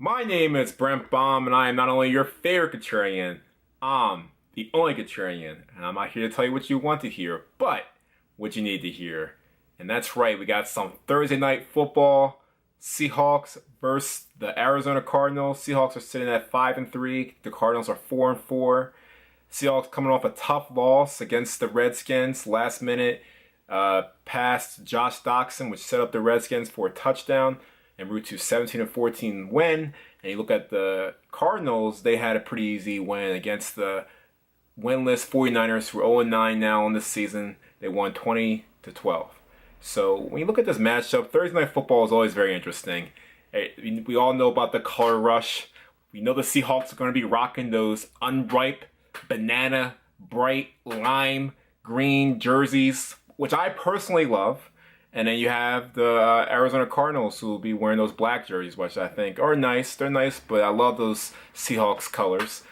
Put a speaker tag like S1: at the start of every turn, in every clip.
S1: My name is Brent Baum, and I am not only your favorite contrarian, I'm the only contrarian, and I'm not here to tell you what you want to hear, but what you need to hear. And that's right, we got some Thursday night football. Seahawks versus the Arizona Cardinals. Seahawks are sitting at 5-3. The Cardinals are 4-4. Seahawks coming off a tough loss against the Redskins last minute. Pass Josh Doxson, which set up the Redskins for a touchdown and route to 17-14 win. And you look at the Cardinals, they had a pretty easy win against the winless 49ers, who are 0-9 now in this season. They won 20-12. So when you look at this matchup, Thursday Night Football is always very interesting. We all know about the color rush. We know the Seahawks are going to be rocking those unripe, banana, bright, lime, green jerseys, which I personally love. And then you have the Arizona Cardinals, who will be wearing those black jerseys, which I think are nice. They're nice, but I love those Seahawks colors.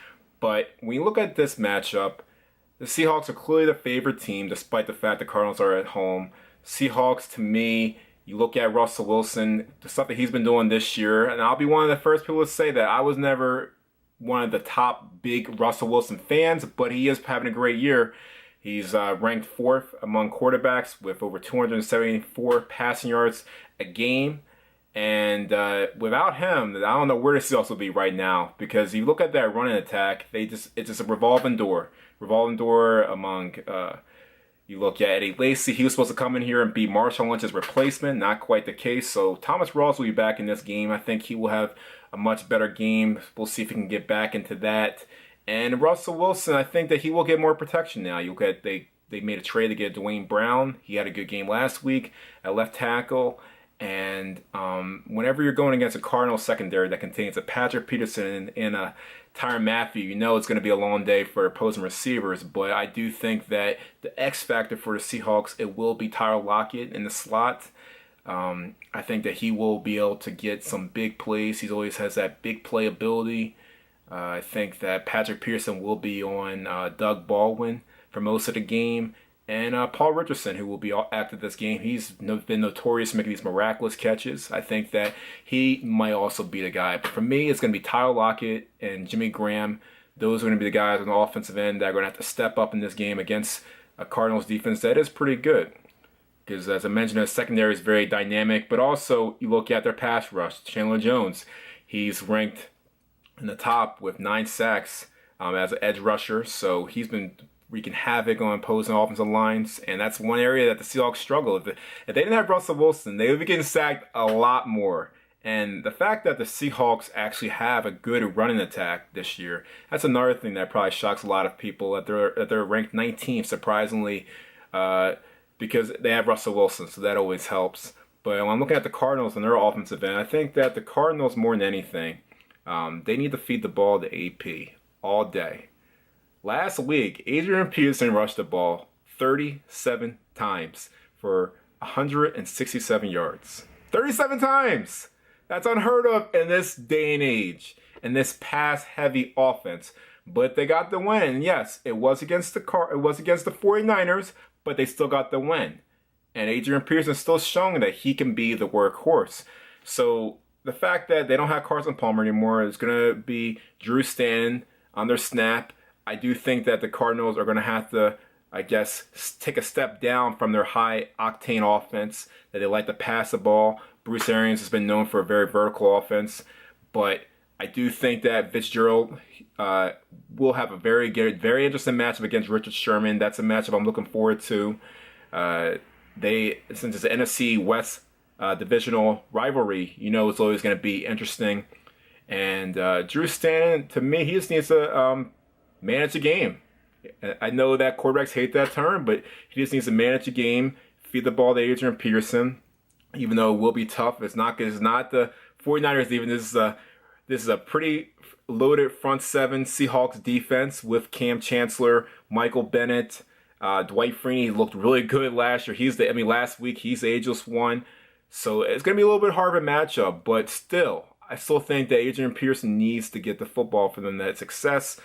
S1: But when you look at this matchup, the Seahawks are clearly the favorite team, despite the fact the Cardinals are at home. Seahawks, to me, you look at Russell Wilson, the stuff that he's been doing this year, and I'll be one of the first people to say that I was never one of the top big Russell Wilson fans, but he is having a great year. He's ranked fourth among quarterbacks with over 274 passing yards a game. And without him, I don't know where the Seahawks will be right now, because you look at that running attack, it's just a revolving door. Revolving door among, you look at Eddie Lacy, he was supposed to come in here and be Marshawn Lynch's replacement. Not quite the case. So Thomas Rawls will be back in this game. I think he will have a much better game. We'll see if he can get back into that. And Russell Wilson, I think that he will get more protection now. You look at they made a trade to get Dwayne Brown. He had a good game last week at left tackle. And whenever you're going against a Cardinals secondary that contains a Patrick Peterson and a Tyrann Mathieu, you know it's going to be a long day for opposing receivers. But I do think that the X factor for the Seahawks, it will be Tyler Lockett in the slot. I think that he will be able to get some big plays. He always has that big play ability. I think that Patrick Peterson will be on Doug Baldwin for most of the game. And Paul Richardson, who will be active this game, he's been notorious for making these miraculous catches. I think that he might also be the guy. But for me, it's going to be Tyler Lockett and Jimmy Graham. Those are going to be the guys on the offensive end that are going to have to step up in this game against a Cardinals defense that is pretty good. Because as I mentioned, their secondary is very dynamic. But also, you look at their pass rush. Chandler Jones, he's ranked in the top with 9 sacks as an edge rusher. So he's been wreaking havoc on opposing offensive lines. And that's one area that the Seahawks struggle. If they didn't have Russell Wilson, they would be getting sacked a lot more. And the fact that the Seahawks actually have a good running attack this year, that's another thing that probably shocks a lot of people, that they're ranked 19th, surprisingly, because they have Russell Wilson. So that always helps. But when I'm looking at the Cardinals and their offensive end, I think that the Cardinals, more than anything, they need to feed the ball to AP all day. Last week, Adrian Peterson rushed the ball 37 times for 167 yards. 37 times! That's unheard of in this day and age, in this pass-heavy offense. But they got the win. Yes, it was against the 49ers, but they still got the win. And Adrian Peterson is still showing that he can be the workhorse. So the fact that they don't have Carson Palmer anymore, is going to be Drew Stanton on their snap. I do think that the Cardinals are going to have to, I guess, take a step down from their high-octane offense, that they like to pass the ball. Bruce Arians has been known for a very vertical offense, but I do think that Fitzgerald will have a very interesting matchup against Richard Sherman. That's a matchup I'm looking forward to. Since it's an NFC West divisional rivalry, you know it's always going to be interesting. And Drew Stanton, to me, he just needs to manage the game. I know that quarterbacks hate that term, but he just needs to manage the game, feed the ball to Adrian Peterson, even though it will be tough. It's not the 49ers even. This is a pretty loaded front seven Seahawks defense with Cam Chancellor, Michael Bennett, Dwight Freeney looked really good last year. Last week he's the ageless one. So it's going to be a little bit harder matchup, but still, I still think that Adrian Peterson needs to get the football for them to have success.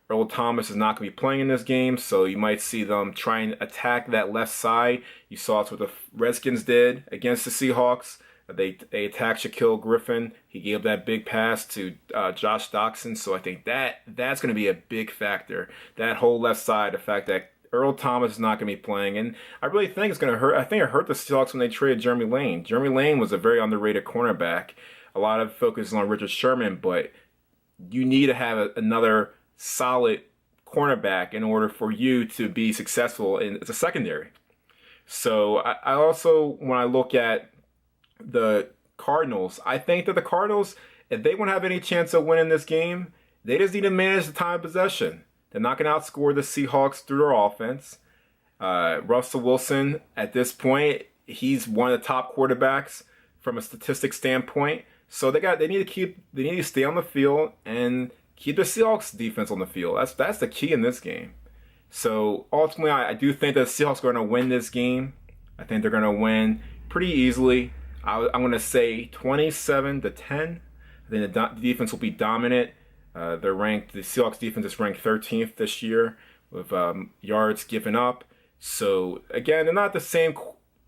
S1: Earl Thomas is not going to be playing in this game, so you might see them try and attack that left side. You saw it's what the Redskins did against the Seahawks. They attacked Shaquille Griffin. He gave that big pass to Josh Doxson. So I think that's going to be a big factor. That whole left side, the fact that Earl Thomas is not going to be playing. And I really think it's going to hurt. I think it hurt the Seahawks when they traded Jeremy Lane. Jeremy Lane was a very underrated cornerback. A lot of focus is on Richard Sherman, but you need to have another solid cornerback in order for you to be successful as a secondary. So I also, when I look at the Cardinals, I think that the Cardinals, if they want to have any chance of winning this game, they just need to manage the time of possession. They're not going to outscore the Seahawks through their offense. Russell Wilson, at this point, he's one of the top quarterbacks from a statistics standpoint. So they need to stay on the field and keep the Seahawks defense on the field. That's the key in this game. So ultimately, I do think that the Seahawks are going to win this game. I think they're going to win pretty easily. I'm going to say 27-10. I think the defense will be dominant. The Seahawks defense is ranked 13th this year with yards given up. So again, they're not the same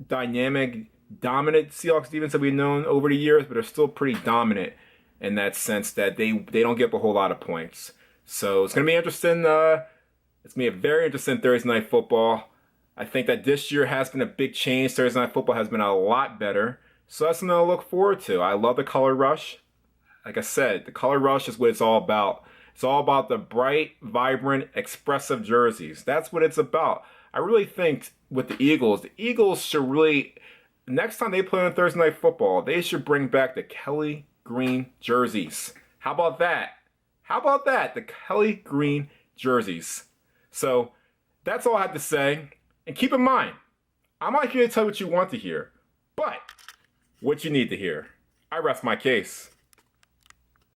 S1: dynamic, dominant Seahawks defense that we've known over the years, but they're still pretty dominant in that sense that they don't give up a whole lot of points. So it's going to be interesting. It's going to be a very interesting Thursday Night Football. I think that this year has been a big change. Thursday Night Football has been a lot better. So that's something to look forward to. I love the color rush. Like I said, the color rush is what it's all about. It's all about the bright, vibrant, expressive jerseys. That's what it's about. I really think with the Eagles should really, next time they play on Thursday Night Football, they should bring back the Kelly green jerseys. How about that? How about that? The Kelly green jerseys. So that's all I have to say. And keep in mind, I'm not here to tell you what you want to hear, but what you need to hear. I rest my case.